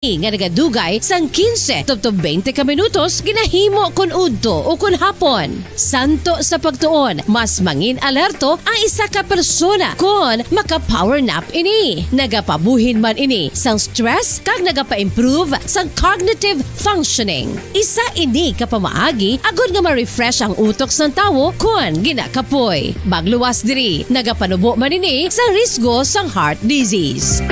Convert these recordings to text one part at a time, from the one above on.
nga nagadugay sang 15 tubtob 20 ka minutos ginahimo kun udto o kun hapon. Santo sa pagtuon, mas mangin alerto ang isa ka persona kun maka-power nap ini. Nagapabuhin man ini sang stress kag nagapa-improve sang cognitive functioning. Isa ini ka pamaagi agud nga ma-refresh ang utok sang tawo kun ginakapoy. Bagluwas diri, nagapanubo man ini sa risgo sang heart disease.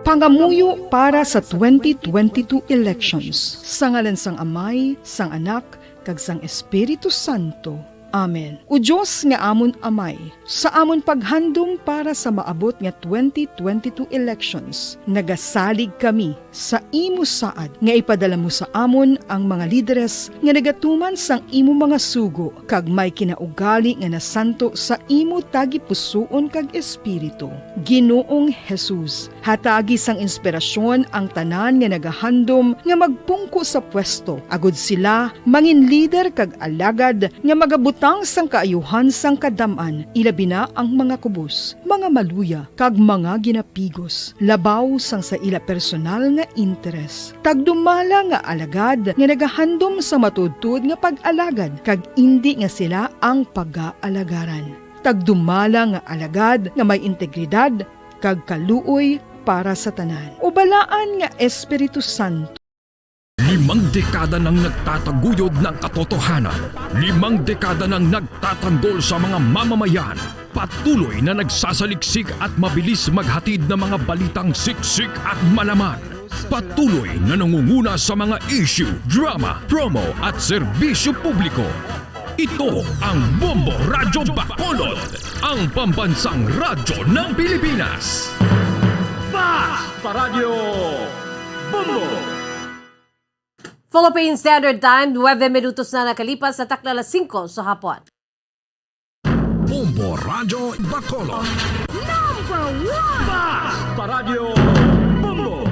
Pangamuyo para sa 2022 elections. Sa ngalan sang Amay, sang Anak, kag sang Espiritu Santo. Amen. O Diyos nga amon Amay, sa amon paghandom para sa maabot nga 2022 elections, nagasalig kami sa imo saad nga ipadala mo sa amon ang mga lideres nga nagatuman sang imo mga sugo kag may kinaugali nga nasanto sa imo tagipusoon kag espiritu. Ginoong Jesus, hatagi sang inspirasyon ang tanan nga nagahandom nga magpungko sa pwesto. Agud sila mangin lider kag alagad nga magabutang sang kaayuhan sang kadaman, ilabi na ang mga kubos, mga maluya, kag mga ginapigos, labaw sang sa ila personal nga interes. Tagdumala nga alagad nga nagahandom sa matudtud nga pag-alagad, kag indi nga sila ang pag-aalagaran. Tagdumala nga alagad nga may integridad, kag kaluoy para sa tanan. Ubalaan nga Espiritu Santo. 5 dekada nang nagtataguyod ng katotohanan. 5 dekada nang nagtatanggol sa mga mamamayan. Patuloy na nagsasaliksik at mabilis maghatid ng mga balitang siksik at malaman. Patuloy na nangunguna sa mga issue, drama, promo at serbisyo publiko. Ito ang Bombo Radyo Bacolod, ang pambansang radyo ng Pilipinas. Fast Radyo Bombo! Philippine Standard Time, 9 minutos na nakalipas sa takla 5 sa hapon. Bombo Radyo Bacolod. Fast Radyo Bombo!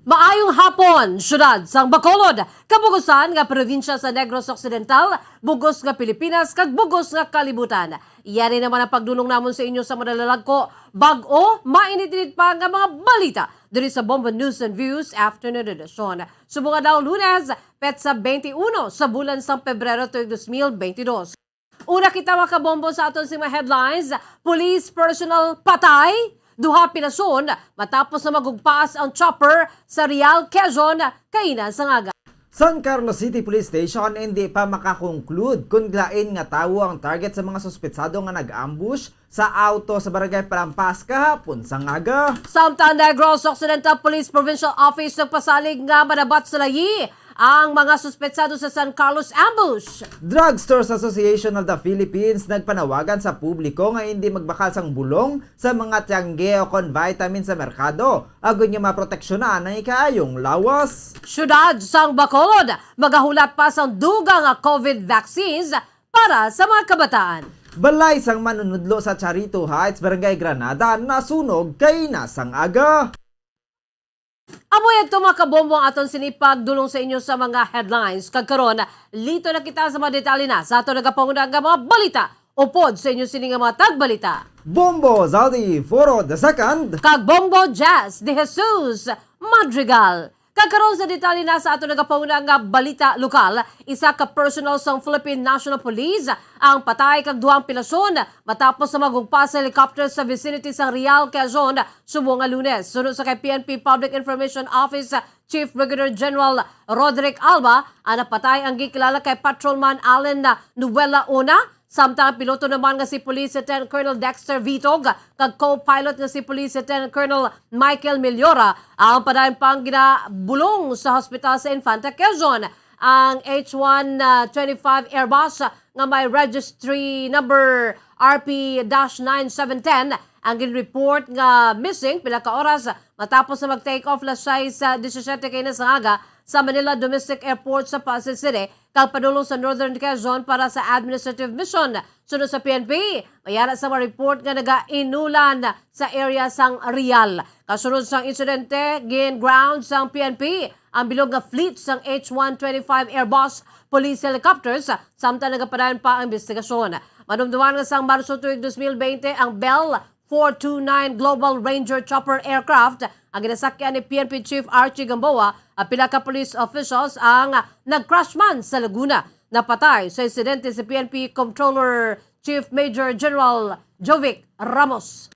Maayong hapon, syudad sang Bacolod, kabugusan nga probinsya sa Negros Occidental, bugos nga Pilipinas, kag bugos nga kalibutan. Iyari naman ang pagdulong namon sa inyo sa madalalag ko, bag-o, mainit-init pa nga mga balita diri sa Bombo News and Views Afternoon Edition. Subunga daw Lunes, petsa 21 sa bulan sang Pebrero 2022. Una kita makabombo sa aton mga headlines, police personnel patay, duha pinason matapos na magugpaas ang chopper sa Real, Quezon, kainan sa ngaga. San Carlos City Police Station hindi pa makakonclude kung lain nga tawo ang target sa mga suspetsado nga nag-ambush sa auto sa Barangay Palampas kahapon sa ngaga. Samtang Negros Occidental Police Provincial Office nagpasalig nga manabat sa layi ang mga suspetsado sa San Carlos ambush. Drugstores Association of the Philippines nagpanawagan sa publiko nga hindi magbakal sang bulong sa mga tiangge o kon vitamin sa merkado. Agon nga maproteksyonan ang ikaayong lawas. Syudad sang Bacolod, magahulat pa sang dugang nga COVID vaccines para sa mga kabataan. Balay sang manunudlo sa Charito Heights, Barangay Granada, nasunog kay nasang aga. Amoy ito makabombo ang aton sinipag dulong sa inyo sa mga headlines. Kagkaroon, lito na kita sa mga detalye na sa aton nagapangunang mga balita. Upod sa inyo sining mga tagbalita. Bombo Zaldi Foro II. Kag Bombo Jazz de Jesus Madrigal. Kagkaroon sa detalye na sa aton nagapangunang nga balita lokal, isa ka personal sang Philippine National Police ang patay kag duhang pilason matapos na magugpas sa helicopter sa vicinity sa Real, Quezon, sumo nga Lunes. Sunod sa kay PNP Public Information Office Chief Brigadier General Roderick Alba, ang napatay ang gikilala kay Patrolman Allen Nuela Una. Samtang piloto naman nga si Police Lieutenant Colonel Dexter Vitog kag co-pilot nga si Police Lieutenant Colonel Michael Meliora ang padayon pang ginabulong sa hospital sa Infanta, Quezon. Ang H125 Airbus nga may registry number RP-9710 ang gin-report nga missing pila ka oras matapos na mag-take off lasay sa 17 kay na sa Haga sa Manila Domestic Airport sa Pasig City kag padulong sa Northern Quezon para sa administrative mission. Sunod sa PNP, mayara sa mga report nga naga-inulan sa area sang Real. Kasunod sang insidente, gin ground sang PNP ang bilog nga fleet sang H-125 Airbus police helicopters samtang nagapadayon pa ang investigasyon. Manumduman nga sang Marso tuig 2020 ang Bell 429 Global Ranger Chopper aircraft ang ginasakyan ni PNP Chief Archie Gamboa at pila ka police officials ang nag-crash man sa Laguna. Napatay sa insidente si PNP Comptroller Chief Major General Jovic Ramos.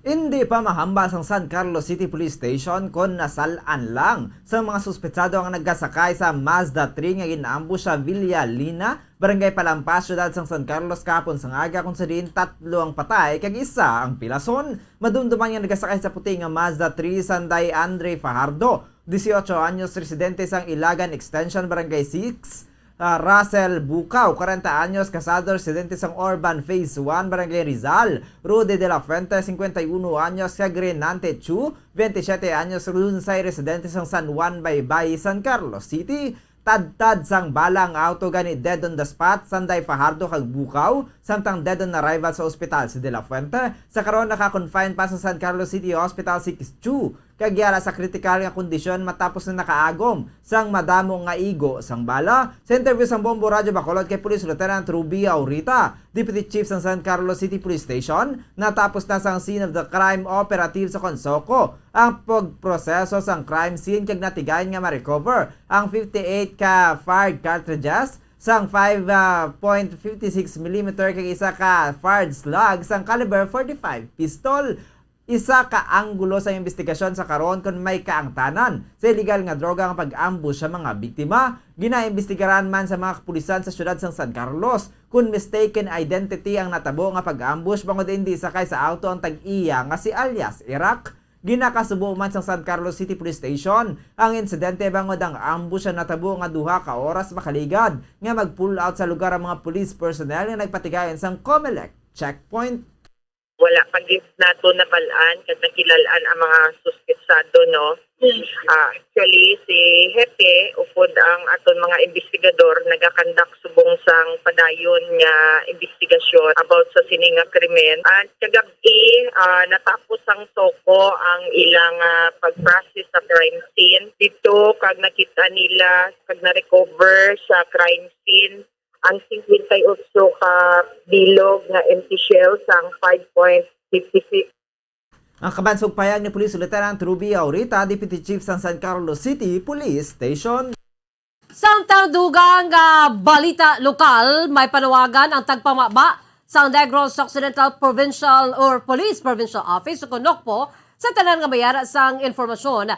Hindi pa mahambas ang San Carlos City Police Station kung nasalaan lang sa mga suspetsado ang nagkasakay sa Mazda 3 nga ginaambush sa Villa Lina, Barangay Palampas, syudad sang San Carlos kahapon sang aga kung sa diin 3 ang patay kag isa ang pilason. Madumduman nga nagkasakay sa puti nga Mazda 3 Sanday Andre Fajardo, 18 anyos, residente sang Ilagan Extension, Barangay 6. Russell Bukaw, 40 anyos, kasado, residente sang Orban Phase 1, Barangay Rizal. Rudy de la Fuente, 51 anyos, Kagrenante Chu, 27 anyos, Lunsay, residente sang San Juan Baybay, San Carlos City. Tad-tad sang balang auto gani dead on the spot, Sanday Fajardo kag Bukaw, samtang dead on arrival sa ospital si De La Fuente. Sa karon naka-confine pa sa San Carlos City Hospital si Chu, kagyara sa kritikal nga kondisyon matapos na nakaagom sang madamo nga igo sang bala. Sa interview sang Bombo Radio Bacolod kay Police Lieutenant Ruby Aurita, Deputy Chief sang San Carlos City Police Station, natapos na sang scene of the crime operative sa Consoko ang pagproseso sang crime scene kag natigayon nga ma-recover ang 58 ka fired cartridges sang 5.56 mm kag isa ka fired slug sang caliber 45 pistol. Isa ka anggulo sa investigasyon sa karon kung may kaangtanan sa illegal nga droga nga pag-ambush sa mga biktima. Ginaimbestigaran man sa mga kapulisan sa syudad sang San Carlos kung mistaken identity ang natabo nga pag-ambush bangod hindi sakay sa auto ang tag-iya nga si alias Iraq. Ginakasubo man sa San Carlos City Police Station ang insidente bangod ang ambush na natabo nga duha ka oras makaligad nga mag-pull out sa lugar ang mga police personnel nga nagpatigayon sang Comelec checkpoint. Wala pag-gift nato na balaan kad nakilalaan ang mga suspetsado, no? Actually, si Hepe upod ang aton mga investigador nagakandak subong sang padayon nga investigasyon about sa sininga krimen. At kagabi, natapos ang toko ang ilang pag-process sa crime scene. Dito, kag nakita nila, kag na-recover sa crime scene, ang 58 ka bilog nga empty shell sang 5.56. Ang kabansog payag ni Police Lieutenant Ruby Aurita, Deputy Chief sang San Carlos City Police Station. Samtang dugang balita lokal, may panawagan ang tagpamaba sa Negros Occidental Provincial or Police Provincial Office o Konokpo sa tanan nga mayara sang informasyon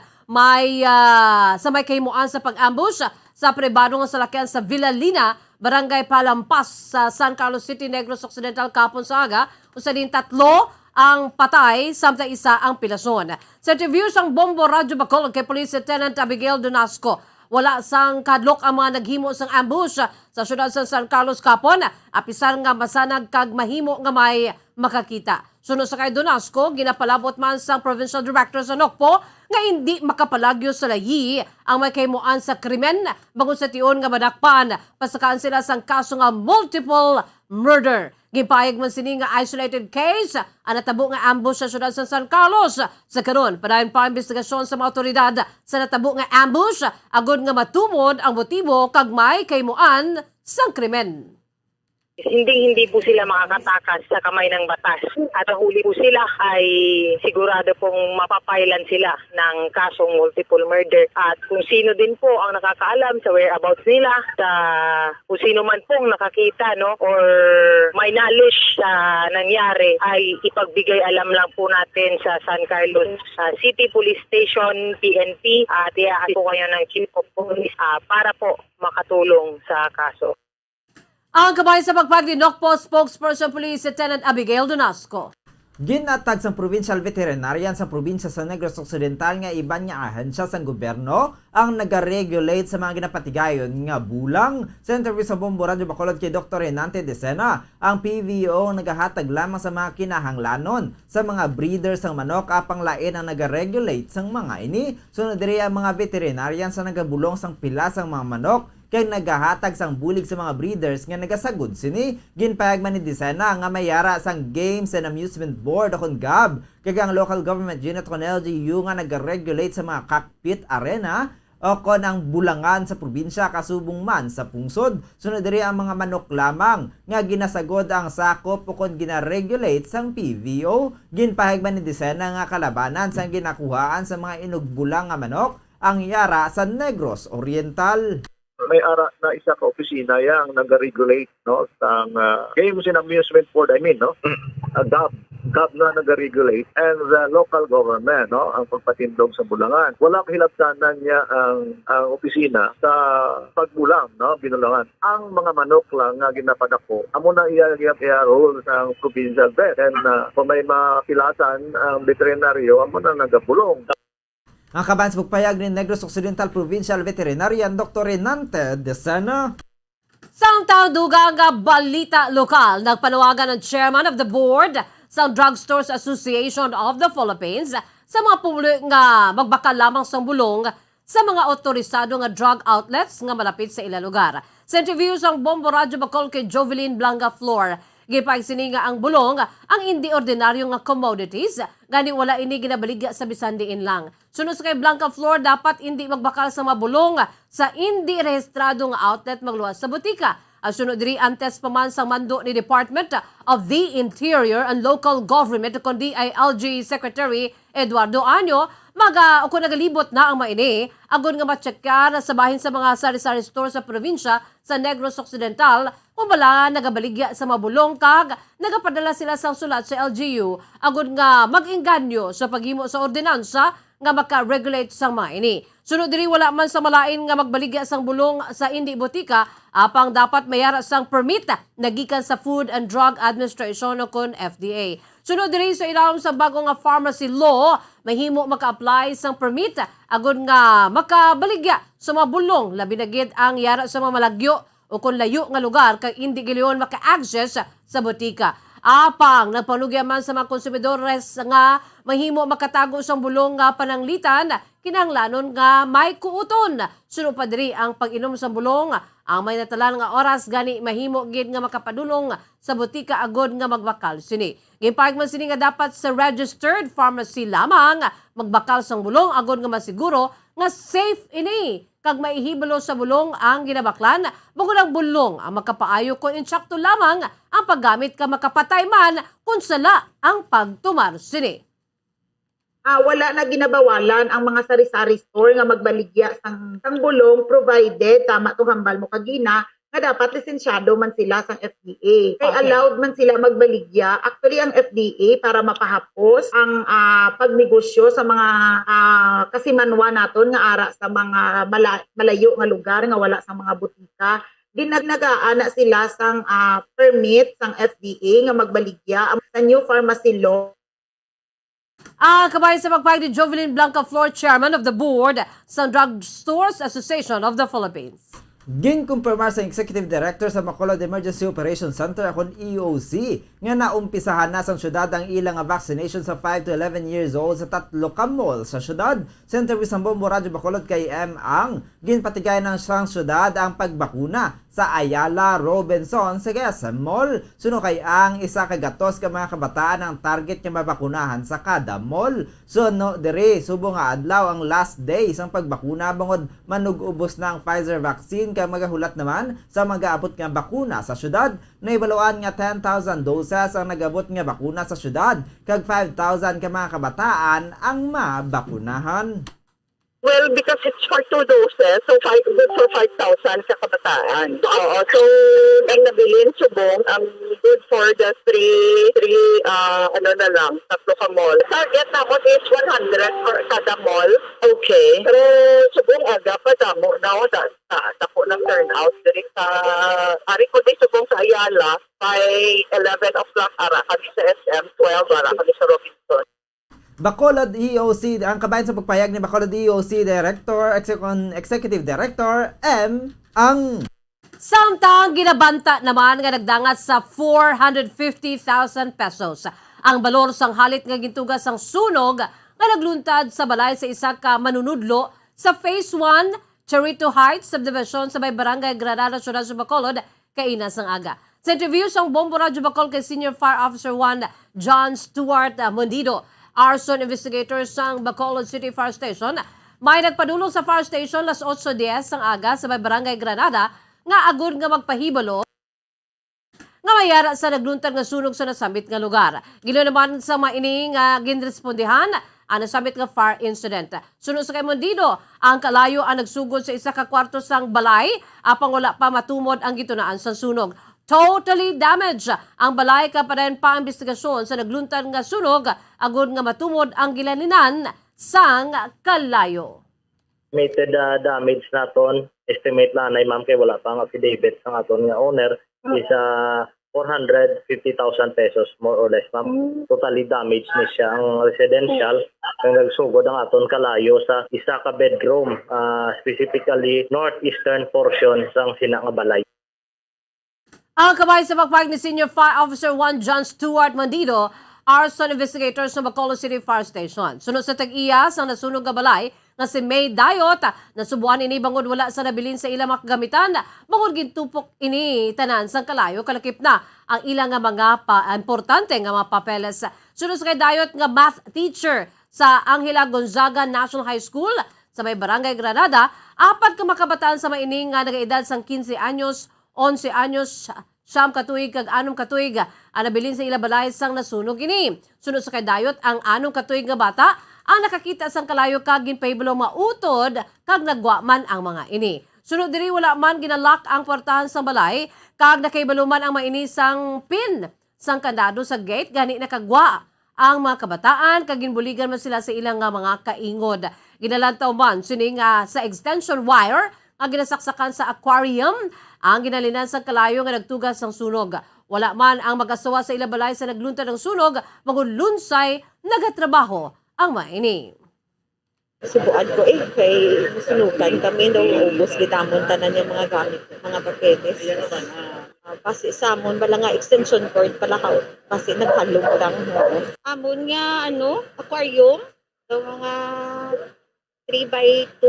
sa may kaymuan sa pag-ambush sa pribado nga salakyan sa Villa Lina, Barangay Palampas sa San Carlos City, Negros Occidental kapon sa aga, usa din 3 ang patay, samtang isa ang pilason. Sa interview sang Bombo Radio Bacolod kay Police Lieutenant Abigail Donasco, wala sang kadlok ang mga naghimo sang ambush sa syudad sa San Carlos kapon, apisan nga masanag kag mahimo nga may makakita. Sunod sa kay Donasco, ginapalabot man sang Provincial Director sa Nokpo nga hindi makapalagyo sa layi ang may kaymuan sa krimen bangod sa tiyon nga madakpan pasakaan sila sang kaso nga multiple murder. Gipayag man sini nga isolated case ang natabo nga ambush sa syudad sa San Carlos. Sa karon, padayon pa investigasyon sa mga otoridad sa natabo nga ambush agud nga matumod ang motibo kag may kaymuan sang krimen. Hindi po sila makakatakas sa kamay ng batas. At ang huli po sila ay sigurado pong mapapailan sila ng kasong multiple murder. At kung sino din po ang nakakaalam sa whereabouts nila, sa kung sino man pong nakakita, no, or may knowledge sa nangyari, ay ipagbigay alam lang po natin sa San Carlos City Police Station, PNP, at iaari po kayo ng Chief of Police para po makatulong sa kaso. Ang kabay sa pagpag ni Nokpo Spokesperson Police Lieutenant Abigail Donasco. Ginatag sang Provincial Veterinarian sa probinsya sa Negros Occidental nga iban nga ahensya sang gobyerno ang nagaregulate sa mga ginapatigayon nga bulang. Sa interview sa Bombo Radio Bacolod kay Dr. Renante Decena, ang PVO nagahatag lamang sa mga kinahanglanon sa mga breeders sang manok apang lain ang nagaregulate sang mga ini. Sunod diri ang mga veterinarian sa nagabulong sang pila sang mga manok kay nagahatag sang bulig sa mga breeders nga nagasagod sini. Ginpayag man ni Decena nga mayara sang Games and Amusement Board akong GAB kag ang local government unit kon LGU nga nagaregulate sa mga cockpit arena o kon ang bulangan sa probinsya kasubong man sa pungsod. Sunod diri ang mga manok lamang nga ginasagod ang sakop o kon ginaregulate sang PVO. Ginpahig man ni Desena nga kalabanan sang ginakuhaan sa mga inugbulang nga manok ang yara sa Negros Oriental. May ara na isa ka opisina yang nag-regulate no sang games and amusement board no GAB na nag-regulate and the local government no ang pagpatindog sa bulangan. Wala kahilaptanan niya ang opisina sa pagbulang no binulangan. Ang mga manok lang nga ginapadako amo na iya role sang provincial vet and kung may mapilasan ang veterinaryo amo na nagabulong. Ang kaban sa pagpayag ni Negros Occidental Provincial Veterinarian Dr. Renante Desena. Samtang dugang nga balita lokal, nagpanawagan ng chairman of the board sa Drugstores Association of the Philippines sa mga pumulo nga magbakal lamang sa bulong sa mga otorisado nga drug outlets nga malapit sa ilang lugar. Sa interview sa Bombo Radio Bacol kay Jovelyn Blanca Flor, gipagsini nga ang bulong ang hindi ordinaryo nga commodities gani wala ini ginabaligya sa bisan diin lang. Sunod sa kay Blanca Flor, dapat hindi magbakal sa mga bulong sa hindi rehistrado nga outlet magluwas sa butika. Sunod diri antes pa man sa mando ni Department of the Interior and Local Government kon DILG Secretary Eduardo Año kung nagalibot na ang maini agon nga matsyekar sa bahin sa mga sari-sari store sa probinsya sa Negros Occidental kung bala nagabaligya sa mabulong kag nagapadala sila sa sulat sa LGU agon nga mag-inganyo sa paghimo sa ordinansa nga maka-regulate sa maini. Sunod diri wala man sa malain nga magbaligya sang bulong sa indi botika apang dapat mayara sang permit nagikan sa Food and Drug Administration o kon FDA. Sunod diri sa ilawom sa bago nga pharmacy law, mahimo maka-apply sang permit agon nga makabaligya sa mga bulong labi na gid ang yara sa mga malagyo o kon layo nga lugar kay indi giliyon maka-access sa botika. Apang nagpanugya man sa mga konsumidores nga mahimo makatago sang bulong nga pananglitan kinahanglanon nga may kuuton. Sunod pa diri ang pag-inom sa bulong ang may natalan nga oras gani mahimo gid nga makapadulong sa botika agod nga magbakal sini. Gimpahig man sini nga dapat sa registered pharmacy lamang magbakal sang bulong agod nga masiguro nga safe ini kag maihibalo sa bulong ang ginabaklan bugod ang bulong ang makapaayo kung insakto lamang ang paggamit ka makapatay man kung sala ang pagtumar sini. Wala na ginabawalan ang mga sari-sari store nga magbaligya sang bulong provided tama to hambal mo kagina nga dapat lisensyado man sila sang FDA. Kay allowed man sila magbaligya. Actually ang FDA para mapahapos ang pagnegosyo sa mga kasimanwa naton nga ara sa mga malayo nga lugar nga wala sa mga butika. Dinagnagaan sila sang permit sang FDA nga magbaligya sa new pharmacy law. Kabayan sa pagpahig ni Jovelyn Blanca Flor, Chairman of the Board sa Drugstores Association of the Philippines. Ginkumpirmar sa Executive Director sa Bacolod Emergency Operations Center akong EOC nga naumpisahan na sa syudad ang ilang vaccination sa 5 to 11 years old sa 3 ka mall sa syudad. Sa interview sa Bombo Radio Bacolod kay M. Ang ginpatigay ng sang syudad ang pagbakuna sa Ayala Robinson sa Quezon Mall. Suno kay ang isa ka gatos ka mga kabataan ang target nga mabakunahan sa kada mall. Suno diri subo nga adlaw ang last day sang pagbakuna bangod manug-ubos na ang Pfizer vaccine kay magahulat naman sa mag-aabot nga bakuna sa syudad. Naibaluan nga 10,000 doses ang nagabot nga bakuna sa syudad kag 5,000 ka mga kabataan ang mabakunahan. Well, because it's for 2 doses, so good for 5,000 sa kabataan. Oo, so ang nabilin subong, ang good for the 3 tatlo ka mall. Target naman is 100 for kada mall. Okay. Pero subong aga pa damo na tako ng turnout direct sa ari ko di subong sa Ayala by 11 o'clock ara kami sa SM, 12 ara kami sa Robinson. Bacolod EOC, ang kabayan sa pagpayag ni Bacolod EOC Director, Executive Director, M. Ang. Samtang ginabanta naman nga nagdangat sa 450,000 pesos. Ang balor sang halit nga gintugas sang sunog nga nagluntad sa balay sa isa ka manunudlo sa Phase 1, Charito Heights Subdivision sa may Barangay Granada, Ciudad sa Bacolod, kaina sang aga. Sa interview sang Bombo Radio Bacol kay Senior Fire Officer 1 John Stuart Mondido, arson investigators sang Bacolod City Fire Station, May nagpadulong sa fire station las 8:10 sang aga sa may Barangay Granada nga agud nga magpahibalo nga mayara sa nagluntad nga sunog sa nasambit nga lugar. Gilo naman sa maini nga ginrespondihan ang nasambit nga fire incident. Sunod sa kay Mondido, ang kalayo ang nagsugod sa isa ka kwarto sang balay apang wala pa matumod ang gitunaan sa sunog. Totally damaged ang balay kapadayon pa ang investigasyon sa nagluntad nga sunog agud nga matumod ang gilaninan sang kalayo. Estimated damage naton, estimate lanay ma'am kay wala pa ang affidavit sa aton nga owner is 450,000 pesos more or less ma'am. Totally damaged ni siya ang residential ang nagsugod ang aton kalayo sa isa ka bedroom, specifically northeastern portion sang sina nga balay. Ang kabay sa pagpahig ni Senior Fire Officer 1 John Stewart Mandido, arson investigators sa Bacolod City Fire Station. Sunod sa tag-iya sa nasunog nga balay nga si May Dayot, nasubuan ini bangod wala sa nabilin sa ilang makagamitan, bangod gintupok ini tanan sang kalayo kalakip na ang ilang nga mga importante nga mga papeles. Sunod sa kay Dayot nga math teacher sa Angela Gonzaga National High School sa may Barangay Granada, apat ka makabataan sa maining nga nagaedad sang 15 anyos, 11 anyos, siyam katuig kag anom katuig ang nabilin sa ila balay sang nasunog ini. Sunod sa kay Dayot ang anom katuig nga bata ang nakakita sang kalayo kag ginpahibalo mautod kag nagwa man ang mga ini. Sunod diri wala man ginalak ang portahan sa balay kag nakahibalo man ang maini sang pin sang kandado sa gate gani nakagwa ang mga kabataan kag ginbuligan man sila sa ilang nga mga kaingod. Ginalantaw man sining sa extension wire ang ginasaksakan sa aquarium ang ginalinan sa kalayo nga nagtugas sang sunog. Wala man ang mag-asawa sa ilang balay sa nagluntad ng sunog, magulunsay nagatrabaho ang maini. Subuan ko kay sunugan kami daw ubos gitamon tanan yung mga gamit, mga paketes. Pasi samon bala nga extension cord pala ka pasi naghalog lang mo. Amon nga aquarium daw mga 3x2.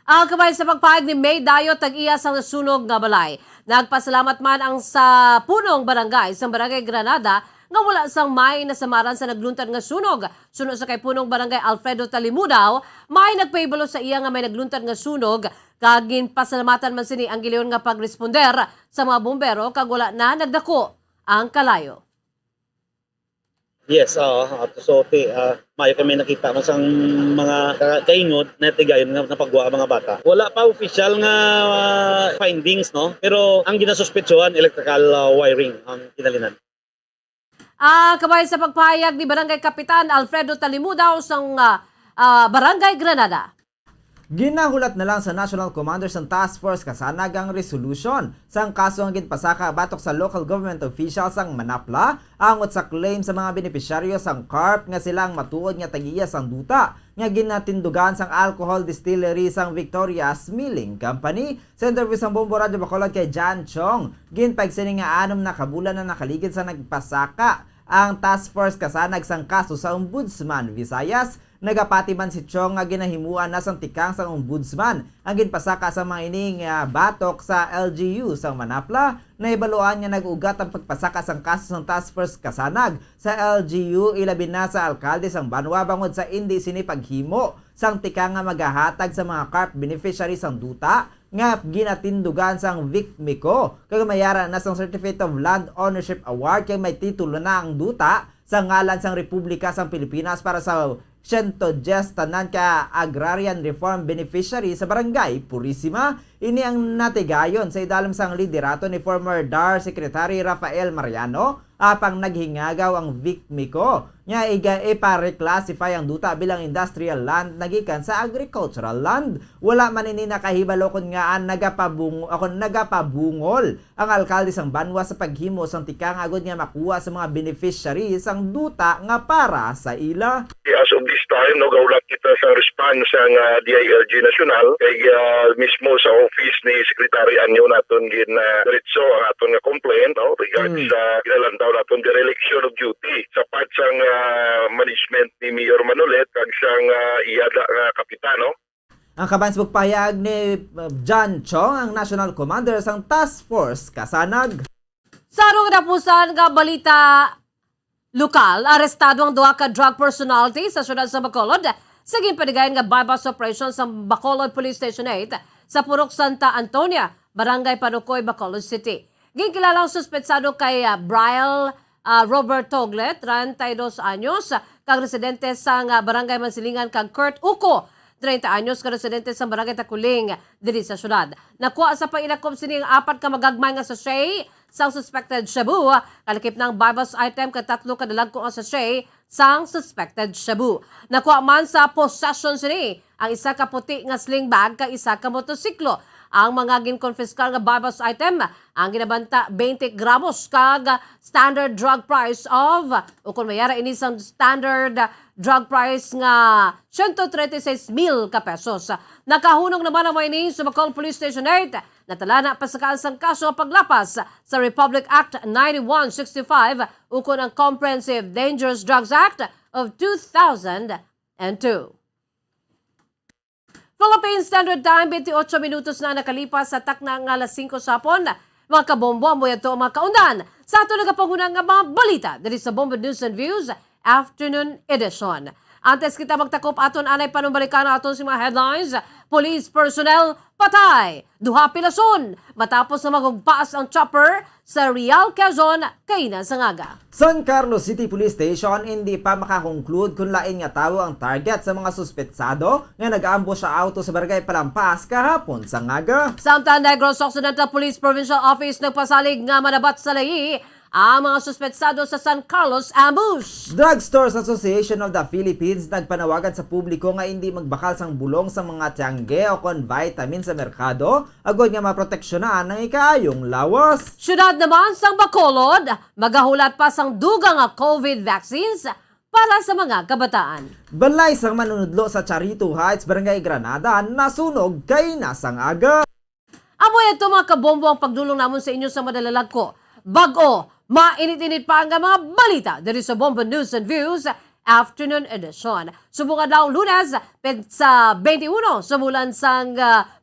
Ang kabay sa pagpahig ni May Dayo tag-iya sa nasunog nga balay. Nagpasalamat man ang sa punong barangay sa Barangay Granada nga wala sang may nasamaran sa nagluntad nga sunog. Sunod sa kay punong barangay Alfredo Talimudaw, may nagpahibalo sa iya nga may nagluntad nga sunog kag ginpasalamatan man sini ang gileon nga pagresponder sa mga bombero kag wala na nagdako ang kalayo. Yes, so mayo kami nakita mo sang mga kaingod na tigayon nga napagwa ang mga bata. Wala pa official nga findings no, pero ang ginasuspetsuhan electrical wiring ang kinalinan. Kabay sa pagpahayag ni Barangay Kapitan Alfredo Talimudaw sang Barangay Granada. Ginahulat na lang sa National Commander sa Task Force kasanag ang resolution sang kaso ang ginpasaka batok sa local government officials sang Manapla angot sa claim sa mga benepisyaryo sang CARP nga silang matuod nga tagiya sang duta nga ginatindugan sang alcohol distillery sang Victoria's Milling Company. Sa interview sang Bombo Radio Bacolod kay John Chong, ginpagsining nga 6 na kabulan na nakaligid sa nagpasaka ang task force kasanag sang kaso sa Ombudsman Visayas. Nagapati man si Chong nga ginahimuan na sang tikang sang ombudsman ang ginpasaka sa mga ining batok sa LGU sang Manapla. Naibaluan nga nag-ugat ang pagpasaka sang kaso sang task force kasanag sa LGU ilabi na sa alkalde sang Banwa bangod sa indi sini paghimo sang tikang nga magahatag sa mga CARP beneficiaries sang duta nga ginatindugan sang Vicmico kag mayara na sang Certificate of Land Ownership Award kay may titulo na ang duta sa ngalan sang Republika sang Pilipinas para sa 110 tanan ka agrarian reform beneficiary sa Barangay Purisima. Ini ang natigayon sa idalam sang liderato ni former DAR Secretary Rafael Mariano apang naghingagaw ang Vicmico nya ipa-reclassify ang duta bilang industrial land nagikan sa agricultural land. Wala man ini nakahibalo kun nga nagapabungol ang alkalde sang Banwa sa paghimo sang tikang agod nga makuha sa mga beneficiary sang duta nga para sa ila. As of this time, gaulat kita sa response sang DILG National kay mismo sa office ni Secretary Anyo naton diretso ang aton nga complaint regarding sa ginalantaw naton dereliction of duty sa part sang management ni Mayor Manolet kag sang iyada nga kapitano. Ang kabansbog payag ni John Chong, ang National Commander sang Task Force kasanag. Sa arong napusan nga balita lokal, arestado ang duha ka drug personality sa syudad sa Bacolod sa ginpanigayon nga bypass operation sa Bacolod Police Station 8 sa Purok Santa Antonia, Barangay Panukoy, Bacolod City. Ginkilalang suspetsado kay Brian Robert Toglet, 32 anyos, kag residente sa Barangay Mansilingan, kag Kurt Uko, 30 anyos, kag residente sa Barangay Takuling, diri sa syudad. Nakuha sa panginakom sining 4 ka magagmay nga sachet sang suspected shabu, kalakip ng bypass item kag 3 ka dalagko nga sachet sang suspected shabu. Nakuha man sa possession sini ang isa ka puti nga sling bag kag isa ka motosiklo. Ang mga ginconfiscal nga bypass item ang ginabanta 20 gramos kag standard drug price of o kung mayara ini sang standard drug price nga 136,000 ka pesos. Nakahunong naman ang ini sa Bacolod Police Station 8 natala na pasakaan sang kaso ang paglapas sa Republic Act 9165 ukon ang Comprehensive Dangerous Drugs Act of 2002. Philippine Standard Time, 28 minutos na nakalipas sa takna ng alas 5 sa hapon. Mga kabombo, amoy ito ang mga kaundan sa ito nagapangunang mga balita dari sa Bombo News and Views Afternoon Edition. Antes kita magtakop aton anay panumbalikan aton si mga headlines. Police personnel patay, duha pilason matapos na magugpaas ang chopper sa Real Quezon kay Nasangaga. San Carlos City Police Station hindi pa makakonclude kung lain nga tao ang target sa mga suspetsado nga nag-ambush sa auto sa Barangay Palampas kahapon sa Ngaga. Samtang Negros Occidental Police Provincial Office nagpasalig nga manabat sa layi ang mga suspetsado sa San Carlos ambush. Drugstores Association of the Philippines nagpanawagan sa publiko nga hindi magbakal sang bulong sa mga tiyangge o kon vitamin sa merkado agod nga maproteksyonan ng ikaayong lawas. Syudad naman sang Bacolod, magahulat pa sang dugang nga COVID vaccines para sa mga kabataan. Balay sang manunudlo sa Charito Heights, Barangay Granada, nasunog kay Nasangaga. Amoy ito mga kabombo ang pagdulong namon sa inyo sa madalalag ko. Bago, mainit-init pa ang mga balita dari sa Bombo News and Views Afternoon Edition. Subungan daw Lunes sa 21 sa bulan sang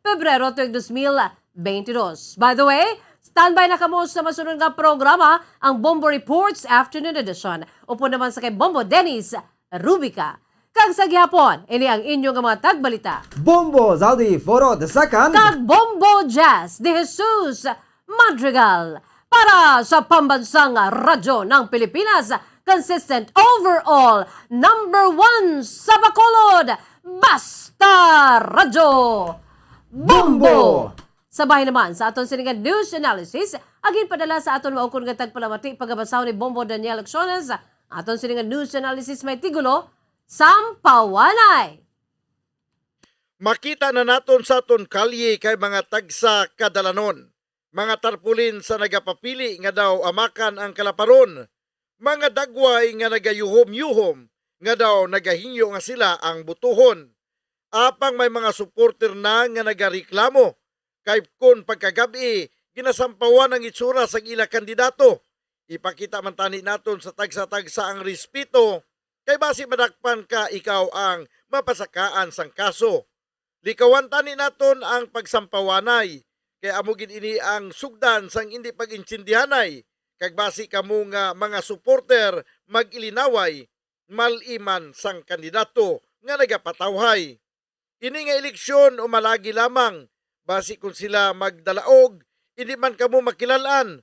Pebrero tuig 2022. By the way, standby na kamo sa masunod nga programa ang Bombo Reports Afternoon Edition. Upo naman sa kay Bombo Dennis Rubica. Kag sa gihapon, ini ang inyong mga tagbalita. Bombo Zaldi Foro II. Kag Bombo Jazz de Jesus Madrigal. Para sa pambansang radyo ng Pilipinas, consistent overall, number 1 sa Bacolod, Basta Radyo Bombo! Sabay naman sa aton siningan news analysis, agin padala sa aton maukon nga tagpalamati pagabasaw ni Bombo Daniel Acciones, aton siningan news analysis may tigulo, Sampawanay. Makita na naton sa aton kalye kay mga tagsa kadalanon. Mga tarpulin sa nagapapili nga daw amakan ang kalaparon. Mga dagway nga nagayuhom-yuhom nga daw nagahinyo nga sila ang butuhon. Apang may mga supporter na nga nagareklamo. Kay kun pagkagabi, ginasampawan ang itsura sa ila kandidato. Ipakita man tani naton sa tagsa-tagsa ang respeto. Kay basi madakpan ka ikaw ang mapasakaan sang kaso. Likawan tani naton ang pagsampawanay. Kaya amugin ini ang sugdan sang hindi pag-insindihanay. Kag basi kamo nga mga supporter mag-ilinaway maliman sang kandidato nga nagapatawhay. Ini nga eleksyon o malagi lamang. Basi kung sila magdalaog, hindi man kamo makilalaan.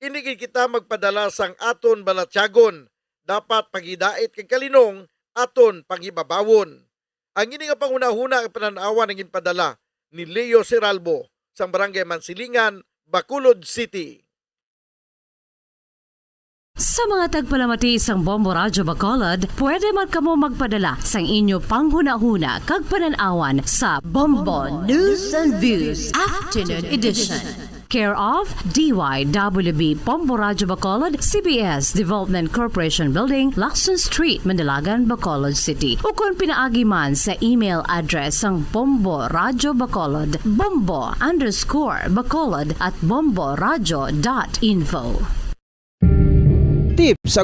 Ini kita magpadala sang aton balatyagon. Dapat pagidait kag kalinong aton pangibabawon. Ang ini nga panguna-huna ang pananawa ng inpadala ni Leo Seralbo sa Barangay Mansilingan, Bacolod City. Sa mga tagpalamati sang Bombo Radyo Bacolod, pwede man kamo magpadala sang inyo panghuna-huna kag pananawan sa Bombo News and Views Afternoon Edition. Care of DYWB Bombo Radyo Bacolod, CBS Development Corporation Building, Lacson Street, Mandalagan, Bacolod City. O kung pinaagi man sa email address ang Bombo Radyo Bacolod, bombo_bacolod@bomboradyo.info. Tip sa